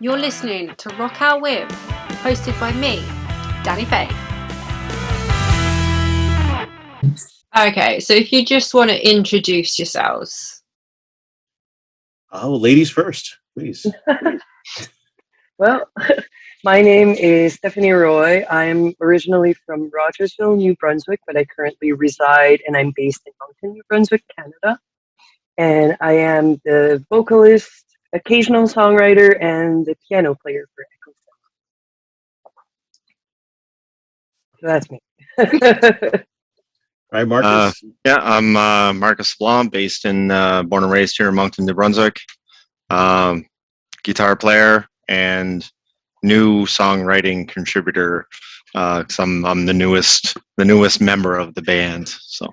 You're listening to Rock Our Whim, hosted by me, Danny Faye. Okay, so if you just want to introduce yourselves. Oh, ladies first, please. Well, my name is Stephanie Roy. I'm originally from Rogersville, New Brunswick, but I currently reside and I'm based in Moncton, New Brunswick, Canada. And I am the vocalist, occasional songwriter, and the piano player for Echo 7. So that's me. All right, Marcus. I'm Marcus Blanc, based in, born and raised here in Moncton, New Brunswick. Guitar player and new songwriting contributor. Cause I'm the newest member of the band. So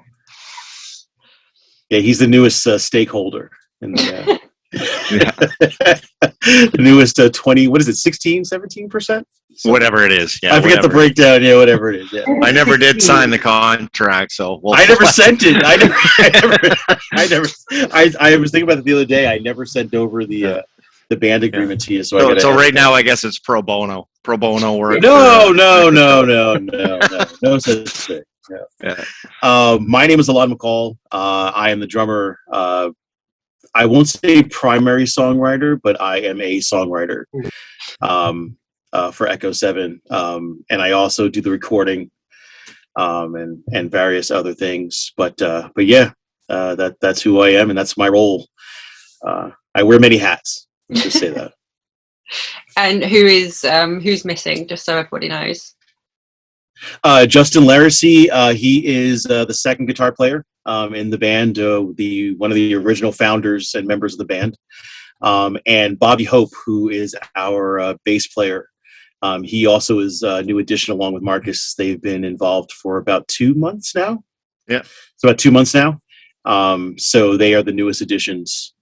Yeah, he's the newest stakeholder in the the newest 20. What is it? 16, 17%? whatever it is. Yeah, I forget the breakdown. Yeah, whatever it is. Yeah. I never did sign the contract, so I never sent it. I was thinking about it the other day. I never sent over the band agreement to you. So right now, I guess it's pro bono work. No such thing. Yeah. My name is Alon McCall. I am the drummer. I won't say primary songwriter, but I am a songwriter for Echo 7, and I also do the recording and various other things. But yeah, that's who I am, and that's my role. I wear many hats. Let's just say that. And who's missing, just so everybody knows? Justin Laracy, he is the second guitar player in the band, one of the original founders and members of the band, and Bobby Hope, who is our bass player. He also is a new addition along with Marcus. They've been involved for about 2 months now. Yeah, it's about 2 months now. So they are the newest additions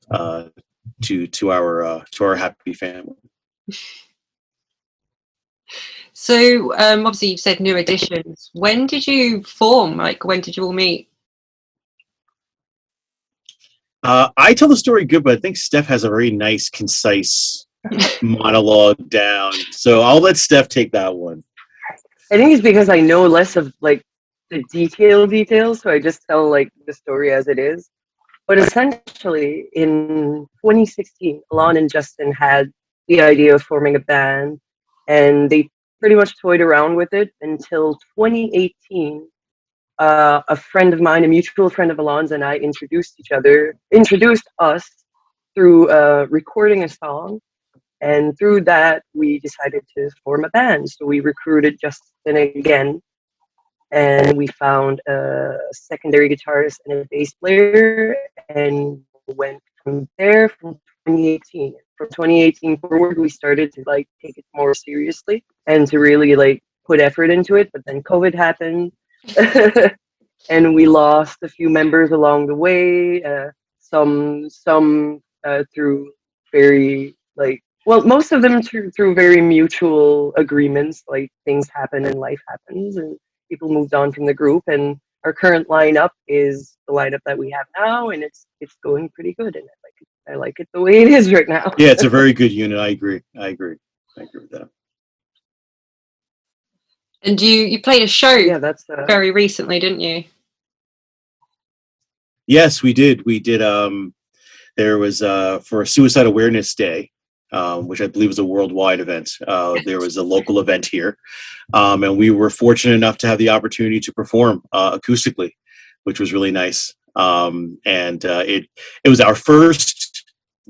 to our happy family. So obviously you've said new additions. When did you form? Like, when did you all meet? I tell the story good, but I think Steph has a very nice, concise monologue down. So I'll let Steph take that one. I think it's because I know less of like the details, so I just tell like the story as it is. But essentially, in 2016, Alon and Justin had the idea of forming a band, and they pretty much toyed around with it until 2018. A friend of mine, a mutual friend of Alon's, and I introduced us through recording a song, and through that we decided to form a band. So we recruited Justin again, and we found a secondary guitarist and a bass player, and went from there from 2018. From 2018 forward, we started to like take it more seriously and to really like put effort into it. But then COVID happened, and we lost a few members along the way. Some through very like, well, most of them through very mutual agreements. Like things happen and life happens, and people moved on from the group. And our current lineup is the lineup that we have now, and it's going pretty good, and I like it the way it is right now. Yeah, it's a very good unit. I agree with that. And you played a show that's very recently, didn't you? Yes, we did. There was for Suicide Awareness Day, which I believe was a worldwide event. There was a local event here, and we were fortunate enough to have the opportunity to perform acoustically, which was really nice. And it was our first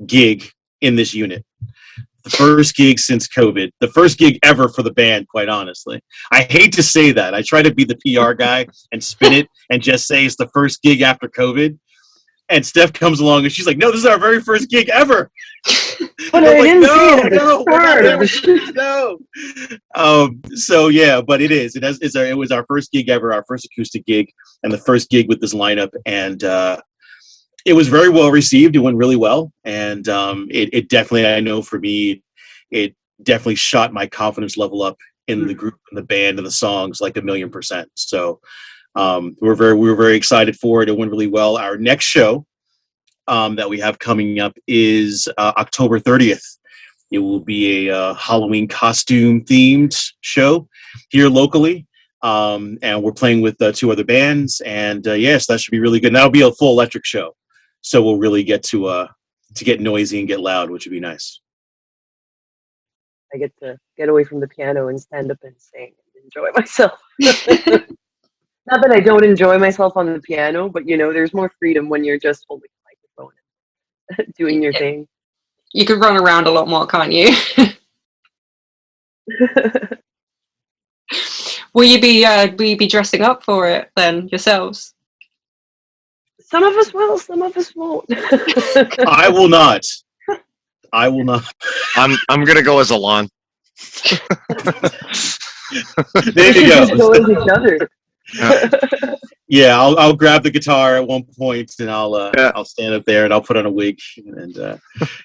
gig in this unit. The first gig since COVID. The first gig ever for the band, quite honestly. I hate to say that. I try to be the PR guy and spin it and just say it's the first gig after COVID. And Steph comes along and she's like, "No, this is our very first gig ever." But I didn't see it. No. So yeah, but it is. It was our first gig ever, our first acoustic gig, and the first gig with this lineup, and it was very well received. It went really well, and it definitely, I know for me, it definitely shot my confidence level up in the group, and the band, and the songs like 1,000,000%. So we were very excited for it. It went really well. Our next show that we have coming up is October 30th It will be a Halloween costume themed show here locally. And we're playing with 2 other bands, and yes, that should be really good. And that'll be a full electric show, so we'll really get to get noisy and get loud, which would be nice. I get to get away from the piano and stand up and sing and enjoy myself. Not that I don't enjoy myself on the piano, but there's more freedom when you're just holding the microphone and doing your thing. You could run around a lot more, can't you? Will you be dressing up for it then yourselves? Some of us will, some of us won't. I will not. I will not. I'm gonna go as Alon. There you Just go. go as each other. Yeah, I'll grab the guitar at one point, and I'll stand up there and I'll put on a wig, and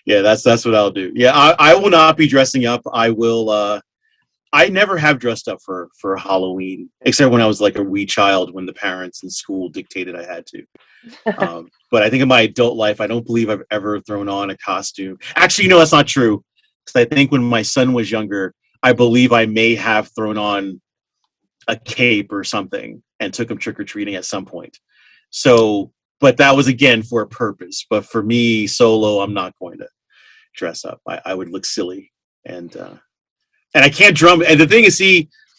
yeah, that's what I'll do. Yeah, I will not be dressing up. I will. I never have dressed up for Halloween, except when I was like a wee child, when the parents in school dictated I had to. But I think in my adult life, I don't believe I've ever thrown on a costume. Actually, that's not true. Because I think when my son was younger, I believe I may have thrown on a cape or something and took him trick-or-treating at some point. So, but that was again for a purpose. But for me, solo, I'm not going to dress up. I would look silly, and I can't drum. And the thing is,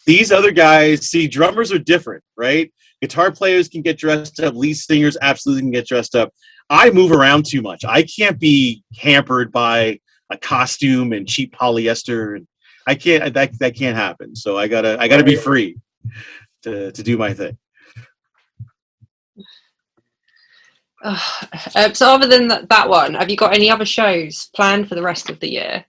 these other guys, drummers are different, right? Guitar players can get dressed up. Lead singers absolutely can get dressed up. I move around too much. I can't be hampered by a costume and cheap polyester, and I can't. That can't happen. So I gotta be free to do my thing. So other than that one, have you got any other shows planned for the rest of the year?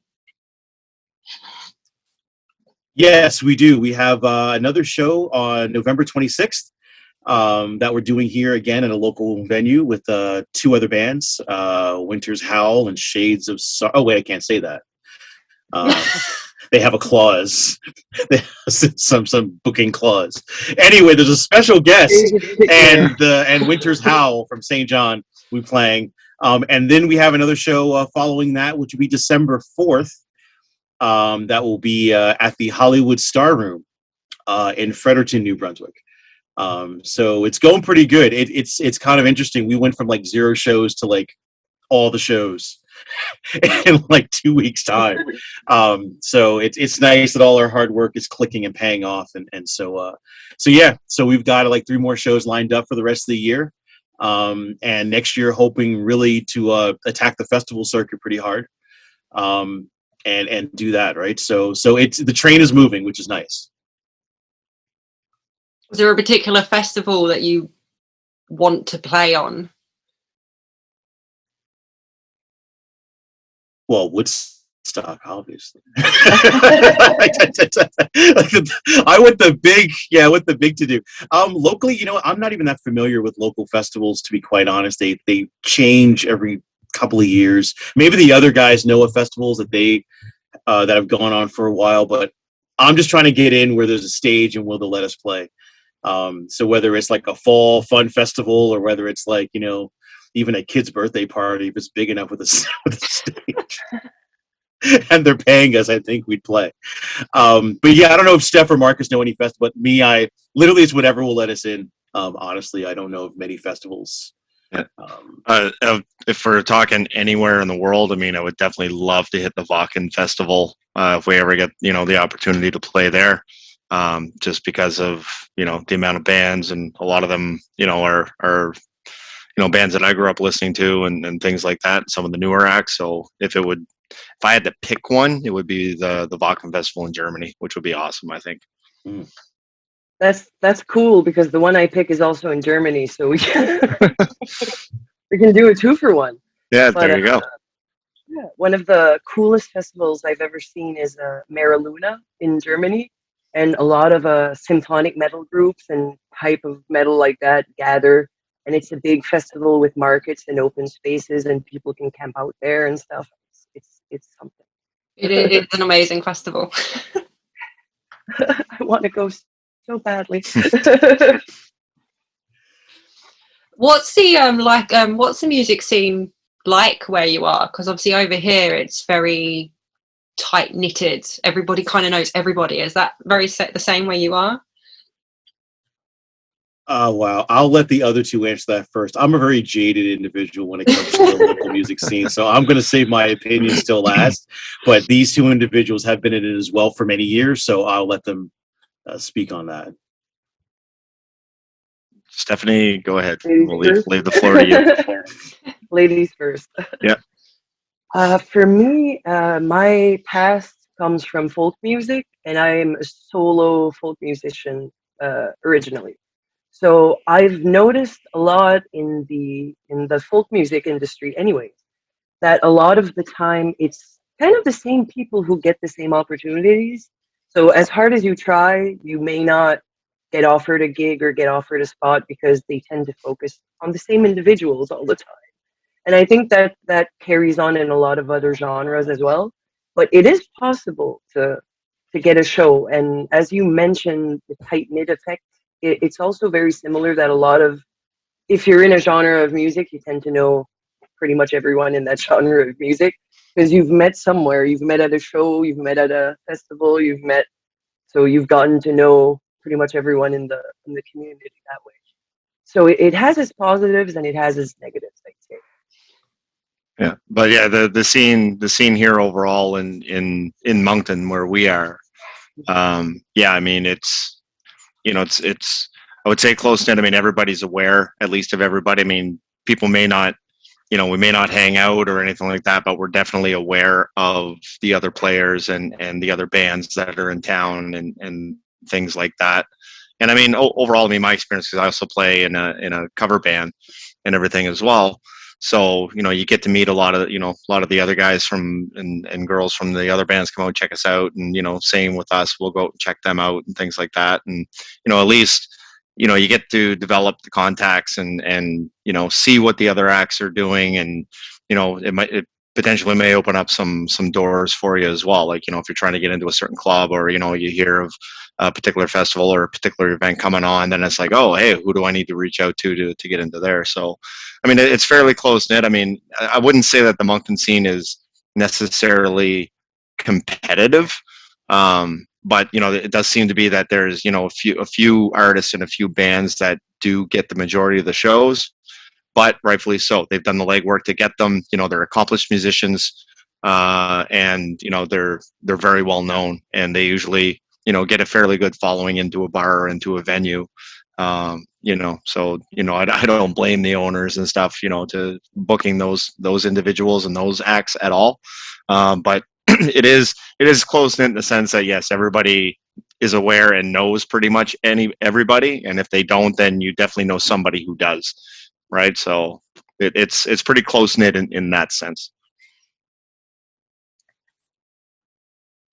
Yes, we do. We have another show on November 26th that we're doing here again at a local venue with 2 other bands, Winter's Howl and Shades of Sorrow. Oh, wait, I can't say that. They have a clause. some booking clause. Anyway, there's a special guest, and Winter's Howl from St. John we're playing. And then we have another show following that, which will be December 4th. That will be at the Hollywood Star Room in Fredericton, New Brunswick. So it's going pretty good. It's kind of interesting. We went from like 0 shows to like all the shows in like 2 weeks time. So it's nice that all our hard work is clicking and paying off. And so yeah, so we've got like 3 more shows lined up for the rest of the year. And next year, hoping really to attack the festival circuit pretty hard. And do that, right? So the train is moving, which is nice. Is there a particular festival that you want to play on? Well, Woodstock, obviously. I want the big to do. Locally, I'm not even that familiar with local festivals, to be quite honest. They change every couple of years. Maybe the other guys know of festivals that that have gone on for a while, but I'm just trying to get in where there's a stage and will they let us play. So whether it's like a fall fun festival or whether it's like even a kid's birthday party, if it's big enough with a stage and they're paying us, I think we'd play. But yeah, I don't know if Steph or Marcus know any festival, but me, I literally, it's whatever will let us in. Honestly, I don't know of many festivals. Yeah. If we're talking anywhere in the world, I would definitely love to hit the Wacken Festival if we ever get the opportunity to play there. Just because of the amount of bands, and a lot of them are bands that I grew up listening to and things like that. Some of the newer acts. So if I had to pick one, it would be the Wacken Festival in Germany, which would be awesome, I think. That's cool, because the one I pick is also in Germany, so we can do a 2-for-1. Yeah, there you go. Yeah, one of the coolest festivals I've ever seen is Mera Luna in Germany, and a lot of symphonic metal groups and type of metal like that gather, and it's a big festival with markets and open spaces, and people can camp out there and stuff. It's something. It's an amazing festival. I want to go so badly. What's the music scene like where you are? Because obviously over here it's very tight knitted? Everybody kind of knows everybody. Is that the same way you are? Wow. I'll let the other two answer that first. I'm a very jaded individual when it comes to the local music scene, so I'm going to save my opinions till last. But these two individuals have been in it as well for many years, so I'll let them speak on that. Stephanie, go ahead. Ladies We'll first. leave the floor to you. Ladies first. Yeah. For me, my past comes from folk music, and I'm a solo folk musician originally. So I've noticed a lot in the folk music industry, anyways, that a lot of the time it's kind of the same people who get the same opportunities. So as hard as you try, you may not get offered a gig or get offered a spot because they tend to focus on the same individuals all the time. And I think that that carries on in a lot of other genres as well. But it is possible to get a show. And as you mentioned, the tight knit effect, it's also very similar that a lot of, if you're in a genre of music, you tend to know pretty much everyone in that genre of music because you've met somewhere, you've met at a show, you've met at a festival, so you've gotten to know pretty much everyone in the community that way. So it has its positives and it has its negatives, I'd say. Yeah, but yeah, the scene here overall in Moncton where we are, yeah, I mean it's I would say close knit. I mean everybody's aware at least of everybody. I mean people may not, we may not hang out or anything like that, but we're definitely aware of the other players and the other bands that are in town and things like that. And I mean overall, I mean my experience, because I also play in a cover band and everything as well. So, you get to meet a lot of the other guys from and girls from the other bands come out and check us out. And, same with us, we'll go out and check them out and things like that. And, at least, you get to develop the contacts and, see what the other acts are doing. And, it potentially may open up some doors for you as well. Like, if you're trying to get into a certain club or, you hear of a particular festival or a particular event coming on, then it's like, oh, hey, who do I need to reach out to get into there? So, I mean, it's fairly close knit. I mean, I wouldn't say that the Moncton scene is necessarily competitive, but it does seem to be that there's a few artists and a few bands that do get the majority of the shows, but rightfully so. They've done the legwork to get them. They're accomplished musicians, and they're very well known, and they usually get a fairly good following into a bar or into a venue. So I don't blame the owners and stuff, to booking those individuals and those acts at all. But it is close knit in the sense that yes, everybody is aware and knows pretty much everybody, and if they don't, then you definitely know somebody who does, right? So it's pretty close knit in that sense.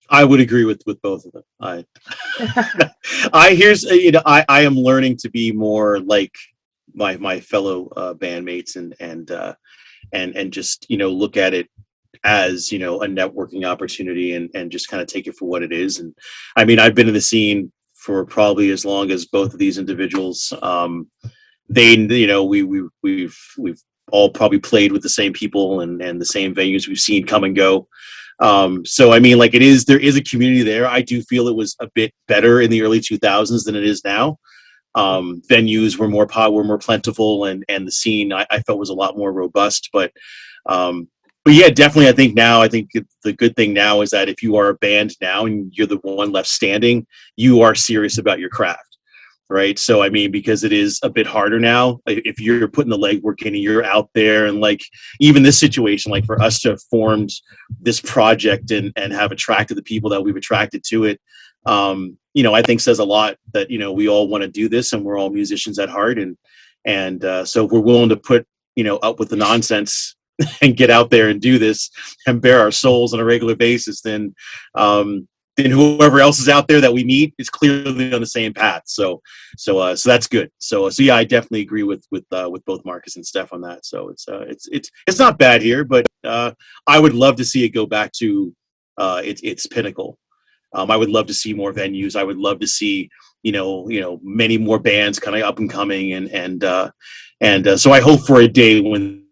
I would agree with both of them. I am learning to be more like my fellow bandmates and just look at it as a networking opportunity and just kind of take it for what it is. And I mean I've been in the scene for probably as long as both of these individuals. We've all probably played with the same people and the same venues we've seen come and go. So I mean, like there is a community there. I do feel it was a bit better in the early 2000s than it is now. Venues were more plentiful and the scene I felt was a lot more robust, but yeah, definitely. I think the good thing now is that if you are a band now and you're the one left standing, you are serious about your craft. Right. So, I mean, because it is a bit harder now, if you're putting the legwork in and you're out there and like even this situation, like for us to have formed this project and have attracted the people that we've attracted to it, I think says a lot that, we all want to do this and we're all musicians at heart. And so if we're willing to put, up with the nonsense and get out there and do this and bare our souls on a regular basis, then whoever else is out there that we meet is clearly on the same path. So that's good. So yeah, I definitely agree with both Marcus and Steph on that. So it's not bad here, but I would love to see it go back to its pinnacle. I would love to see more venues. I would love to see many more bands kind of up and coming and so I hope for a day when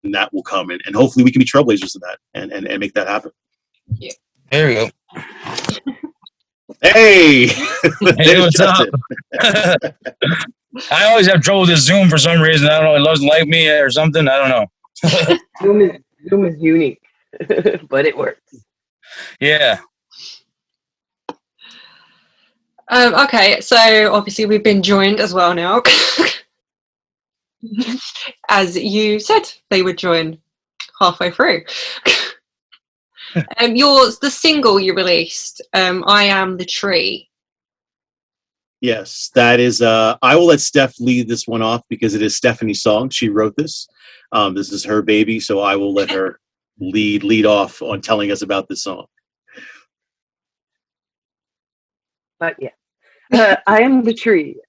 that will come and hopefully we can be trailblazers in that and make that happen. Yeah. There we go. Hey, Hey, there's what's up? Justin. I always have trouble with Zoom for some reason. I don't know. It doesn't like me or something. I don't know. Zoom is unique, but it works. Yeah. Okay, so obviously we've been joined as well now. As you said, they would join halfway through. The single you released, I Am the Tree. Yes, that is. I will let Steph lead this one off because it is Stephanie's song. She wrote this. This is her baby, so I will let her lead off on telling us about this song. But yeah, I Am the Tree.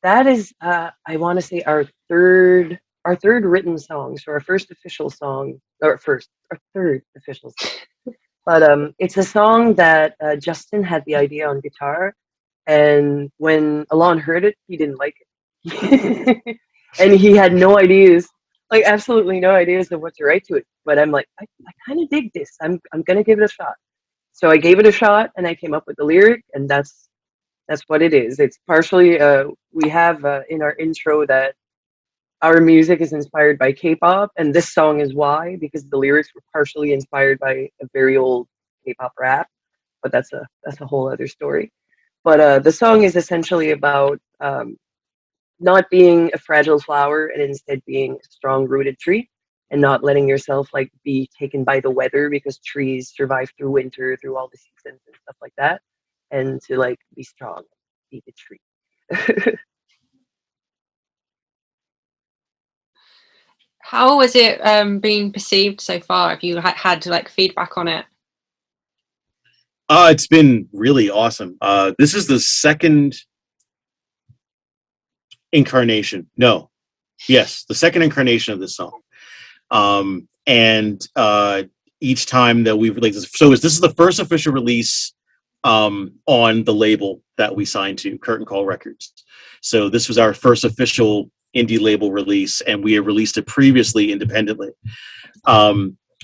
That is, I want to say our third written song. So our first official song, our third official song. But it's a song that Justin had the idea on guitar, and when Alon heard it, he didn't like it, and he had no ideas, like absolutely no ideas of what to write to it. But I'm like, I kind of dig this. I'm gonna give it a shot. So I gave it a shot, and I came up with the lyric, and that's what it is. It's partially we have in our intro that our music is inspired by K-pop, and this song is why, because the lyrics were partially inspired by a very old K-pop rap, but that's a whole other story. But the song is essentially about not being a fragile flower and instead being a strong-rooted tree, and not letting yourself like be taken by the weather, because trees survive through winter, through all the seasons and stuff like that, and to like be strong, be the tree. How was it being perceived so far? Have you had like feedback on it? It's been really awesome. This is the second incarnation. No, yes, the second incarnation of this song. And each time that we've released, so this is the first official release on the label that we signed to, Curtain Call Records. So this was our first official indie label release, and we had released it previously independently.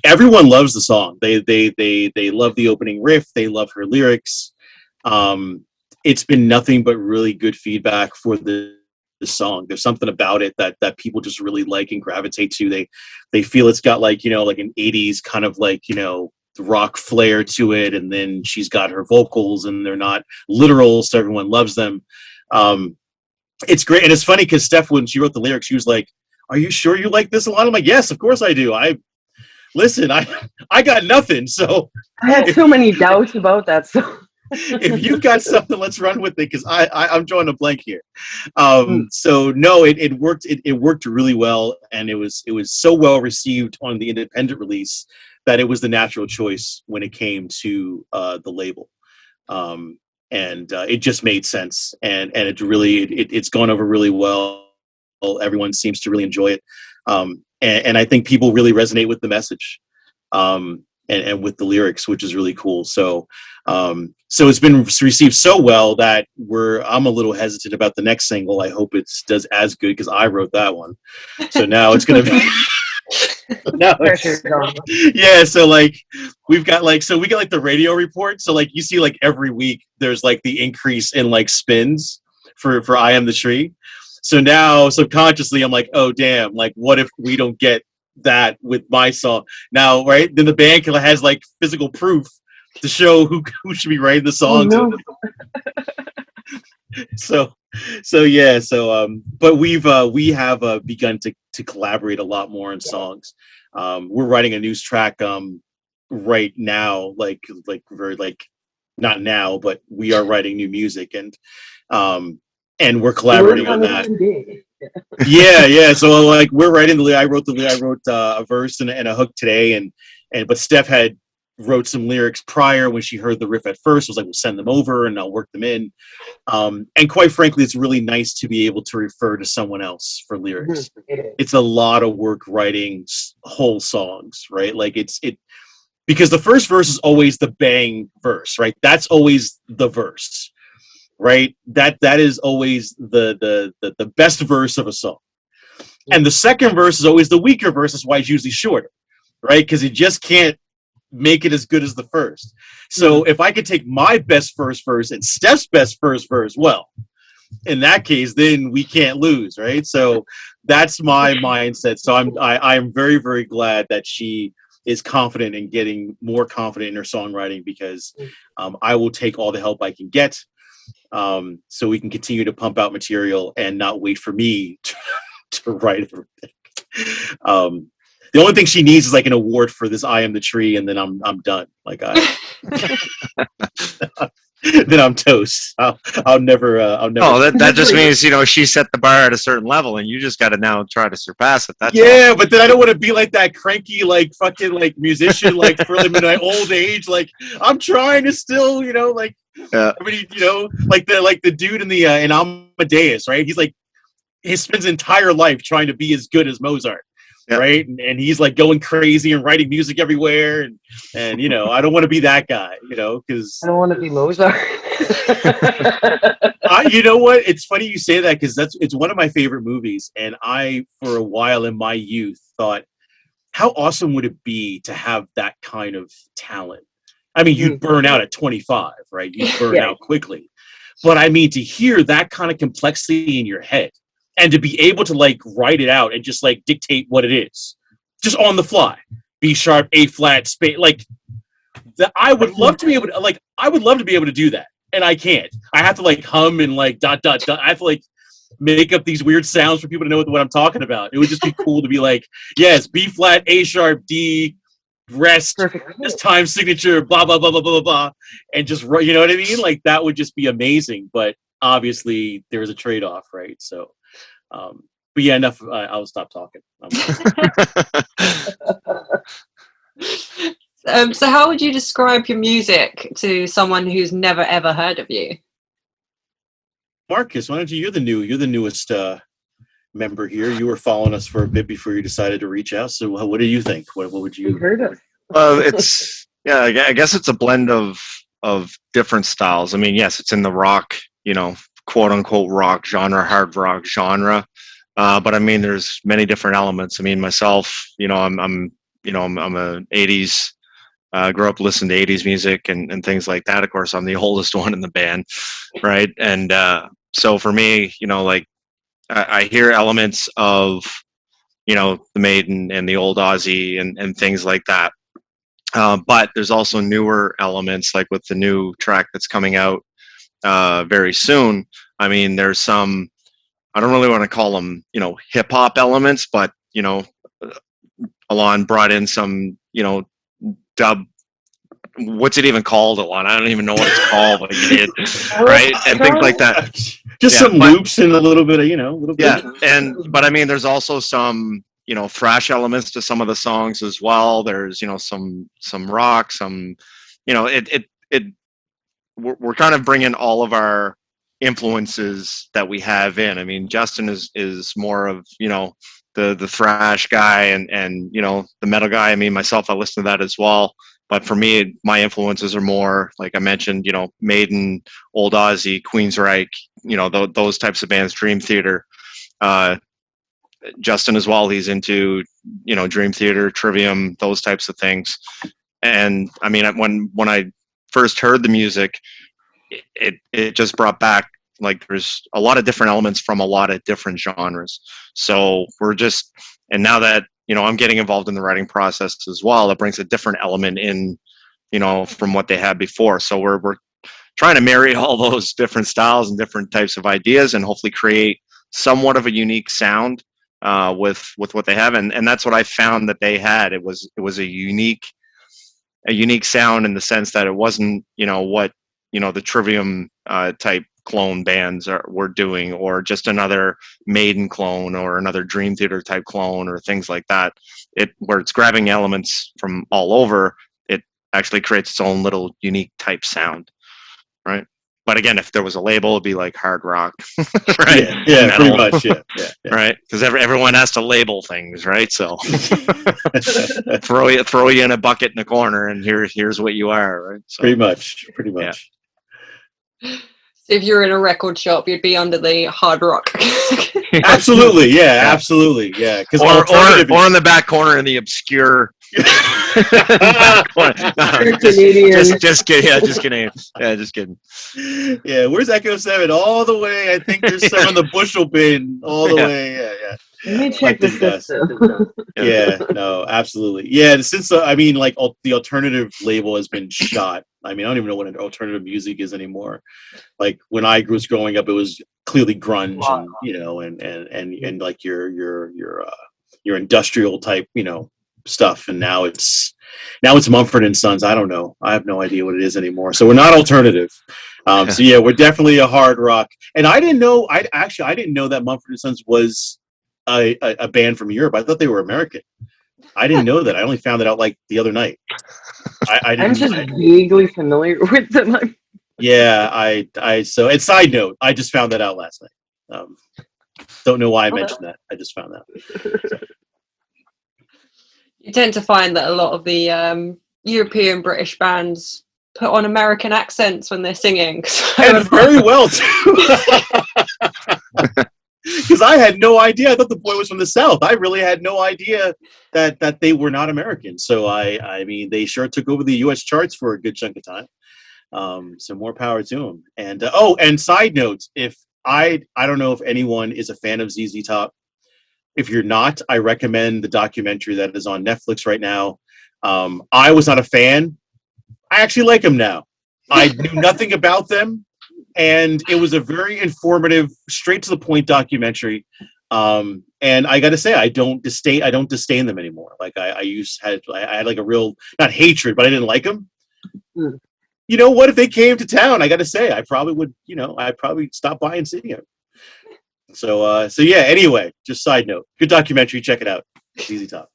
Everyone loves the song. They love the opening riff. They love her lyrics. It's been nothing but really good feedback for the song. There's something about it that people just really like and gravitate to. They feel it's got like, like an 80s kind of like, rock flair to it, and then she's got her vocals and they're not literal, so everyone loves them. It's great. And it's funny because Steph, when she wrote the lyrics, she was like, "Are you sure you like this a lot?" I'm like, "Yes, of course I do. I got nothing." So I had so many doubts about that song. if you've got something, let's run with it, because I'm drawing a blank here. So no, it worked. It worked really well, and it was so well received on the independent release that it was the natural choice when it came to the label. And it just made sense, and it's gone over really well. Everyone seems to really enjoy it, and I think people really resonate with the message, and with the lyrics, which is really cool. So it's been received so well that I'm a little hesitant about the next single. I hope it does as good, because I wrote that one. So now it's gonna be. No, yeah, so like we get like the radio report, so like you see like every week there's like the increase in like spins for I Am the Tree. So now subconsciously I'm like, oh damn, like what if we don't get that with my song now, right? Then the band has like physical proof to show who should be writing the songs. Oh, no. But we have begun to collaborate a lot more on songs. We're writing a news track right now, like not now, but we are writing new music, and we're collaborating on that. Yeah. So like we're writing I wrote a verse and a hook today, but Steph had wrote some lyrics prior when she heard the riff at first. I was like, we'll send them over and I'll work them in. And quite frankly, it's really nice to be able to refer to someone else for lyrics. It's a lot of work writing whole songs, right? Like because the first verse is always the bang verse, right? That's always the verse, right? That is always the best verse of a song. And the second verse is always the weaker verse. That's why it's usually shorter, right? Because you just can't make it as good as the first. So if I could take my best first verse and Steph's best first verse, well, in that case, then we can't lose, right? So that's my mindset. So I'm very, very glad that she is confident in getting more confident in her songwriting, because I will take all the help I can get, so we can continue to pump out material and not wait for me to write everything. The only thing she needs is like an award for this "I Am the Tree," and then I'm done. Like then I'm toast. I'll never. Oh, that just means, you know, she set the bar at a certain level, and you just got to now try to surpass it. That's yeah, but then I don't want to be like that cranky, like fucking, like musician, like for in my old age. Like I'm trying to still, you know, like everybody, you know, like the dude in the in Amadeus, right? He's like, he spends his entire life trying to be as good as Mozart. Yeah. Right, and he's like going crazy and writing music everywhere, and you know, I don't want to be that guy, you know, because I don't want to be Mozart. You know what? It's funny you say that, because it's one of my favorite movies, and I, for a while in my youth, thought, how awesome would it be to have that kind of talent? I mean, you'd burn out at 25, right? You'd burn out quickly, but I mean, to hear that kind of complexity in your head, and to be able to like write it out and just like dictate what it is, just on the fly, B sharp, A flat, space, like that. I would love to be able to, like, I would love to be able to do that, and I can't. I have to like hum and like ... I have to like make up these weird sounds for people to know what I'm talking about. It would just be cool to be like, yes, B flat, A sharp, D, rest, this time signature, blah blah blah blah blah blah, and just, you know what I mean? Like that would just be amazing. But obviously, there's a trade-off, right? So. But yeah, enough. I'll stop talking. So how would you describe your music to someone who's never ever heard of you? Marcus, why don't you? You're the newest member here. You were following us for a bit before you decided to reach out. So what do you think? What would you? Heard of? It's I guess it's a blend of different styles. I mean, yes, it's in the rock, you know, quote unquote rock genre, hard rock genre. But I mean, there's many different elements. I mean, myself, you know, I'm a 80s, grew up listening to 80s music and things like that. Of course, I'm the oldest one in the band. Right. And, so for me, you know, like I hear elements of, you know, the Maiden and the old Ozzy and things like that. But there's also newer elements, like with the new track that's coming out very soon. I mean, there's some, I don't really want to call them, you know, hip hop elements, but, you know, Alon brought in some, you know, dub. What's it even called, Alon? I don't even know what it's called, but he did, right? And things like that. Just some loops and a little bit of, you know, a little bit. Yeah, but I mean, there's also some, you know, thrash elements to some of the songs as well. There's, you know, some rock, some, you know, we're kind of bringing all of our influences that we have in. I mean, Justin is more of, you know, the thrash guy and you know, the metal guy. I mean, myself, I listen to that as well. But for me, my influences are more, like I mentioned, you know, Maiden, Old Ozzy, Queensryche, you know, those types of bands, Dream Theater. Justin as well, he's into, you know, Dream Theater, Trivium, those types of things. And I mean, when I first heard the music, it just brought back, like, there's a lot of different elements from a lot of different genres. So and now that, you know, I'm getting involved in the writing process as well, it brings a different element in, you know, from what they had before. So we're trying to marry all those different styles and different types of ideas and hopefully create somewhat of a unique sound with what they have. And that's what I found that they had. It was a unique sound in the sense that it wasn't, you know, what, you know, the Trivium type clone bands were doing, or just another Maiden clone or another Dream Theater type clone or things like that. Where it's grabbing elements from all over, it actually creates its own little unique type sound, right? But again, if there was a label, it'd be like hard rock, right? Yeah, pretty much, yeah. Right, because everyone has to label things, right? So throw you in a bucket in a corner, and here's what you are, right? So, pretty much. Yeah. If you're in a record shop, you'd be under the hard rock. Absolutely, yeah, absolutely, yeah. Or in the back corner in the obscure You're Canadian. just kidding. Yeah, just kidding. Yeah, just kidding. Yeah, where's Echo 7? All the way. I think there's some in the bushel bin. All the Yeah. way. Yeah. Let me check the Collecting dust. system. Yeah, no, absolutely. Yeah, since I mean, like the alternative label has been shot. I mean, I don't even know what alternative music is anymore. Like when I was growing up, it was clearly grunge, and and like your industrial type, stuff. And now it's Mumford and Sons. I don't know. I have no idea what it is anymore. So we're not alternative. So yeah, we're definitely a hard rock. And I didn't know. I didn't know that Mumford and Sons was a band from Europe. I thought they were American. I didn't know that. I only found it out like the other night. I'm just vaguely familiar with them. Yeah, so, and side note, I just found that out last night. Don't know why I mentioned that. I just found that. You tend to find that a lot of the European British bands put on American accents when they're singing. And very well too. Because I had no idea. I thought the boy was from the South. I really had no idea that they were not American. So I mean, they sure took over the U.S. charts for a good chunk of time. So more power to them. And and side notes, if I don't know if anyone is a fan of ZZ Top. If you're not, I recommend the documentary that is on Netflix right now. I was not a fan. I actually like them now. I knew nothing about them. And it was a very informative, straight to the point documentary. And I got to say, I don't disdain them anymore. Like I had like a real, not hatred, but I didn't like them. Mm. You know what? If they came to town, I got to say, I probably would. I'd probably stop by and see them. So yeah. Anyway, just side note, good documentary. Check it out. ZZ Top.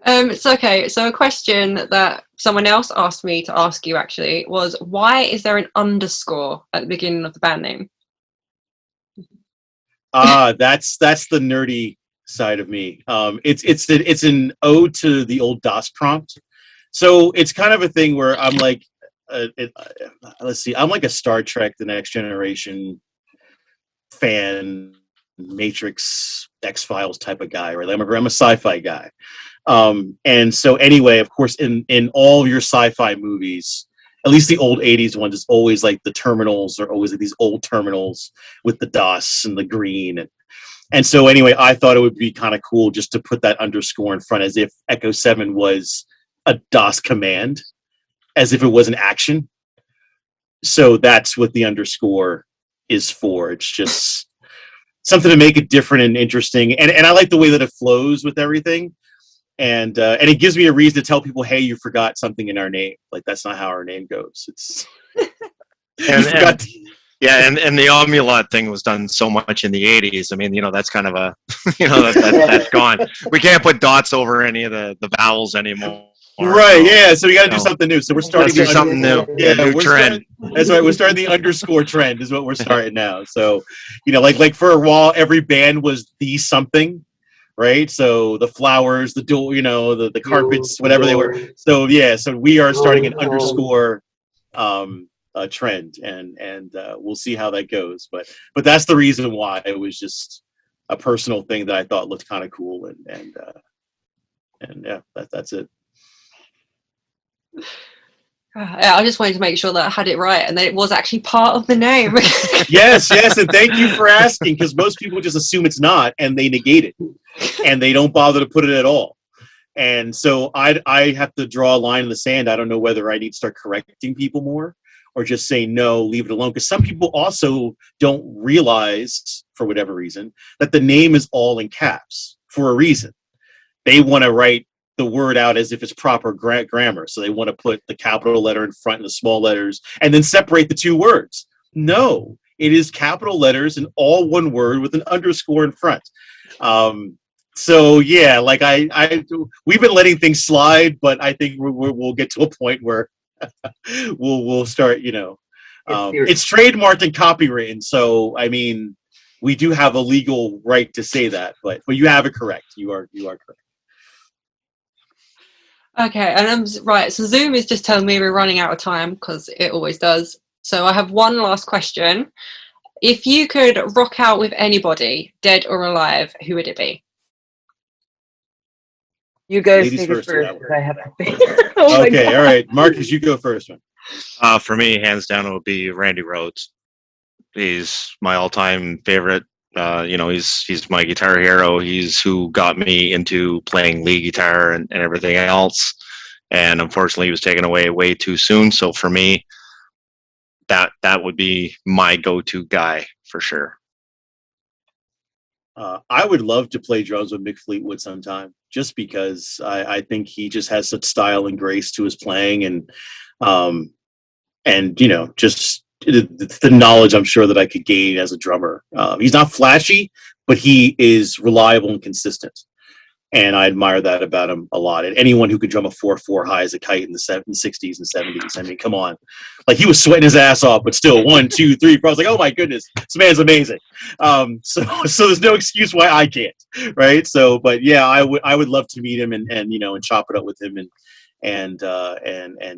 It's okay. So a question that someone else asked me to ask you actually was, why is there an underscore at the beginning of the band name? That's the nerdy side of me. It's an ode to the old DOS prompt. So it's kind of a thing where I'm like, let's see, I'm like a Star Trek: The Next Generation fan, Matrix, X-Files type of guy, right? I'm a sci-fi guy. And so anyway, of course, in all your sci-fi movies, at least the old 80s ones, it's always like the terminals are always like these old terminals with the DOS and the green. And so anyway, I thought it would be kind of cool just to put that underscore in front as if Echo 7 was a DOS command, as if it was an action. So that's what the underscore is for. It's just something to make it different and interesting. And I like the way that it flows with everything. And it gives me a reason to tell people, hey, you forgot something in our name. Like, that's not how our name goes. It's and the Omnilot thing was done so much in the 80s. I mean, that's kind of a, that's gone. We can't put dots over any of the vowels anymore. Right, yeah. So we got to do something new. So we're starting to do something new. Yeah, new trend. That's right. We're starting the underscore trend is what we're starting now. So, like for a while, every band was the something. Right, so the flowers, the dual, the carpets, whatever they were. So yeah, so we are starting an underscore trend, and we'll see how that goes. But that's the reason why. It was just a personal thing that I thought looked kind of cool, and yeah, that's it. I just wanted to make sure that I had it right and that it was actually part of the name. Yes, and thank you for asking, because most people just assume it's not and they negate it and they don't bother to put it at all. And so I have to draw a line in the sand. I don't know whether I need to start correcting people more or just say no, leave it alone. Because some people also don't realize, for whatever reason, that the name is all in caps for a reason. They want to write the word out as if it's proper grammar. So they want to put the capital letter in front and the small letters and then separate the two words. No, it is capital letters and all one word with an underscore in front. So yeah, like we've been letting things slide, but I think we'll get to a point where we'll start, it's trademarked and copywritten. So, I mean, we do have a legal right to say that, but you have it correct. You are correct. Okay, and I'm right. So Zoom is just telling me we're running out of time because it always does. So I have one last question. If you could rock out with anybody, dead or alive, who would it be? You guys Ladies take it first on first. that one. 'Cause I have to think. Oh my Okay, God. all right. Marcus, you go first, man. For me, hands down, it would be Randy Rhoads. He's my all-time favorite. He's my guitar hero. He's who got me into playing lead guitar and everything else. And unfortunately, he was taken away way too soon. So for me, that would be my go-to guy for sure. I would love to play drums with Mick Fleetwood sometime, just because I think he just has such style and grace to his playing, and just the knowledge I'm sure that I could gain as a drummer. He's not flashy, but he is reliable and consistent, and I admire that about him a lot. And anyone who could drum a 4/4 high as a kite in the 60s and 70s, I mean, come on, like he was sweating his ass off, but still 1, 2, 3. I was like, oh my goodness, this man's amazing. So there's no excuse why I can't, right? So, but yeah, I would love to meet him and chop it up with him and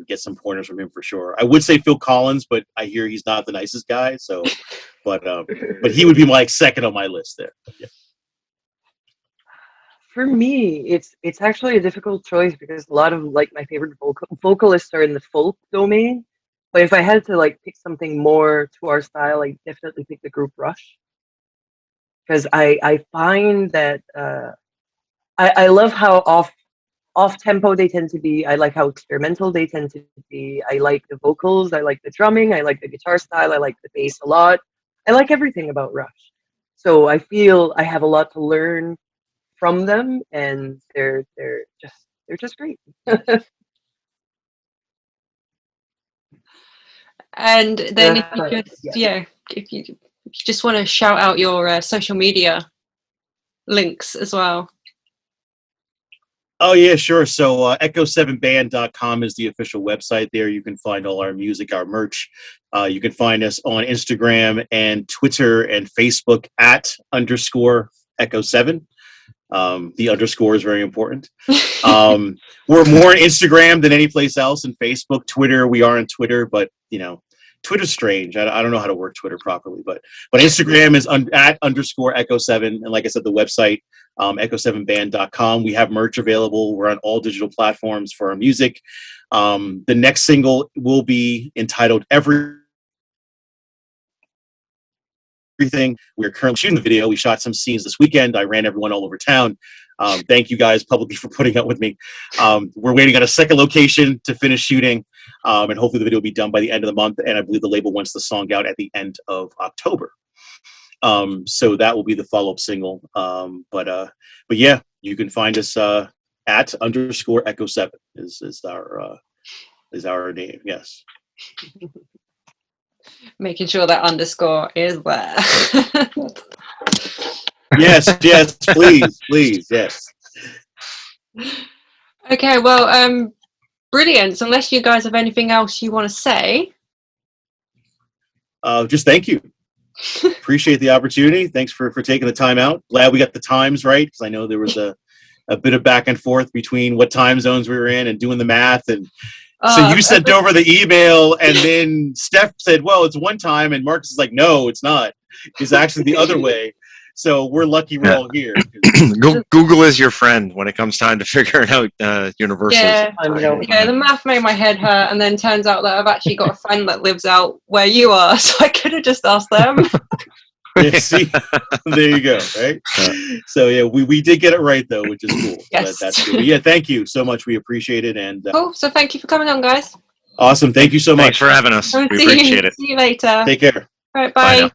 get some pointers from him for sure. I would say Phil Collins, but I hear he's not the nicest guy. So, but he would be like second on my list there. Yeah. For me, it's actually a difficult choice because a lot of like my favorite vocalists are in the folk domain. But if I had to like pick something more to our style, I definitely pick the group Rush, because I find that I love how off tempo they tend to be. I like how experimental they tend to be. I like the vocals. I like the drumming. I like the guitar style. I like the bass a lot. I like everything about Rush. So I feel I have a lot to learn from them, and they're just great. And then Yeah. if you just want to shout out your social media links as well. Oh yeah, sure. So echo7band.com is the official website. There you can find all our music, our merch. You can find us on Instagram and Twitter and Facebook at _Echo7. The underscore is very important. We're more on Instagram than any place else, and Facebook, Twitter. We are on Twitter, but Twitter's strange. I don't know how to work Twitter properly, but Instagram is at _Echo7, and like I said, the website echo7band.com. We have merch available. We're on all digital platforms for our music. The next single will be entitled Everything. We're currently shooting the video. We shot some scenes this weekend. I ran everyone all over town. Thank you guys publicly for putting up with me. We're waiting on a second location to finish shooting, and hopefully the video will be done by the end of the month. And I believe the label wants the song out at the end of October. So that will be the follow-up single. But yeah, you can find us at _Echo7 is our name. Yes. Making sure that underscore is there. Yes, please, yes. Okay, well, brilliant. So unless you guys have anything else you want to say. Just thank you. Appreciate the opportunity. Thanks for taking the time out. Glad we got the times right, because I know there was a bit of back and forth between what time zones we were in and doing the math. And so you sent over the email, and then Steph said, well, it's one time, and Marcus is like, no, it's not. It's actually the other way. So we're lucky we're all here. Google is your friend when it comes time to figure it out. Universal. Yeah, the math made my head hurt, and then turns out that I've actually got a friend that lives out where you are, so I could have just asked them. Yeah, see, there you go. Right. So yeah, we did get it right though, which is cool. Yes. That's good. But yeah, thank you so much. We appreciate it. And Cool. So thank you for coming on, guys. awesome. Thank you so Thanks much. for having us. We appreciate it. See you later. Take care. All right, Bye bye. now.